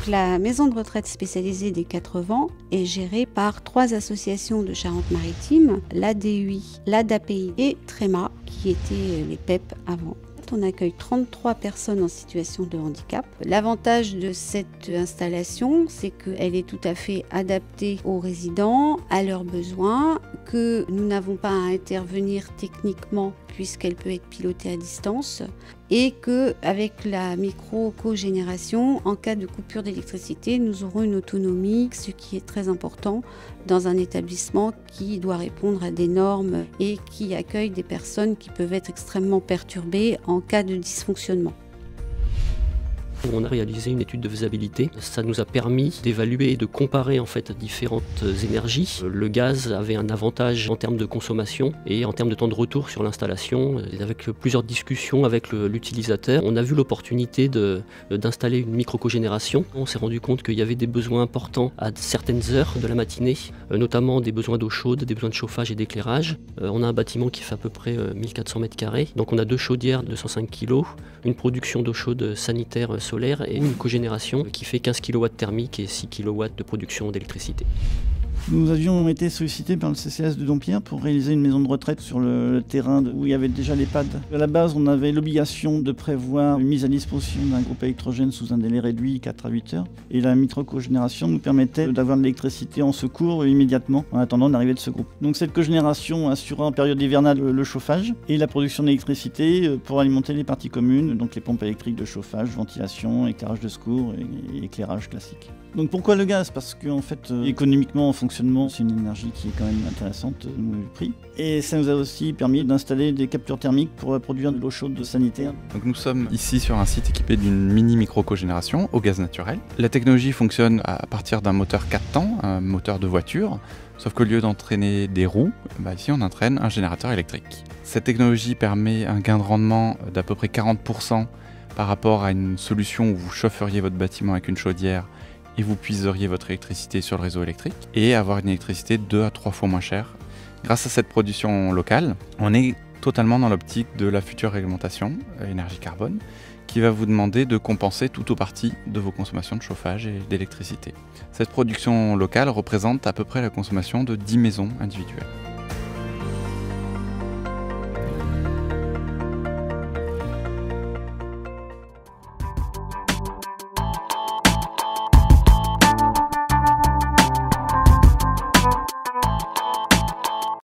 la maison de retraite spécialisée des 4 vents est gérée par 3 associations de Charente-Maritime, l'ADUI, l'ADAPI et Tréma, qui étaient les PEP avant. On accueille 33 personnes en situation de handicap. L'avantage de cette installation, c'est qu'elle est tout à fait adaptée aux résidents, à leurs besoins, que nous n'avons pas à intervenir techniquement puisqu'elle peut être pilotée à distance et qu'avec la micro-cogénération, en cas de coupure d'électricité, nous aurons une autonomie, ce qui est très important dans un établissement qui doit répondre à des normes et qui accueille des personnes qui peuvent être extrêmement perturbées en cas de dysfonctionnement. On a réalisé une étude de faisabilité. Ça nous a permis d'évaluer et de comparer en fait différentes énergies. Le gaz avait un avantage en termes de consommation et en termes de temps de retour sur l'installation. Avec plusieurs discussions avec l'utilisateur, on a vu l'opportunité d'installer une micro-cogénération. On s'est rendu compte qu'il y avait des besoins importants à certaines heures de la matinée, notamment des besoins d'eau chaude, des besoins de chauffage et d'éclairage. On a un bâtiment qui fait à peu près 1400 m². Donc on a 2 chaudières de 105 kg, une production d'eau chaude sanitaire solaire et une cogénération qui fait 15 kW thermique et 6 kW de production d'électricité. Nous avions été sollicités par le CCAS de Dompierre pour réaliser une maison de retraite sur le terrain où il y avait déjà l'EHPAD. À la base, on avait l'obligation de prévoir une mise à disposition d'un groupe électrogène sous un délai réduit, 4 à 8 heures. Et la micro-cogénération nous permettait d'avoir de l'électricité en secours immédiatement en attendant l'arrivée de ce groupe. Donc cette cogénération assura en période hivernale le chauffage et la production d'électricité pour alimenter les parties communes, donc les pompes électriques de chauffage, ventilation, éclairage de secours et éclairage classique. Donc pourquoi le gaz? Parce qu'en fait, économiquement, en fonctionnement, c'est une énergie qui est quand même intéressante au niveau du prix. Et ça nous a aussi permis d'installer des capteurs thermiques pour produire de l'eau chaude sanitaire. Donc nous sommes ici sur un site équipé d'une mini micro-cogénération au gaz naturel. La technologie fonctionne à partir d'un moteur 4 temps, un moteur de voiture, sauf qu'au lieu d'entraîner des roues, ici on entraîne un générateur électrique. Cette technologie permet un gain de rendement d'à peu près 40% par rapport à une solution où vous chaufferiez votre bâtiment avec une chaudière et vous puiseriez votre électricité sur le réseau électrique et avoir une électricité 2 à 3 fois moins chère. Grâce à cette production locale, on est totalement dans l'optique de la future réglementation énergie carbone qui va vous demander de compenser tout ou partie de vos consommations de chauffage et d'électricité. Cette production locale représente à peu près la consommation de 10 maisons individuelles.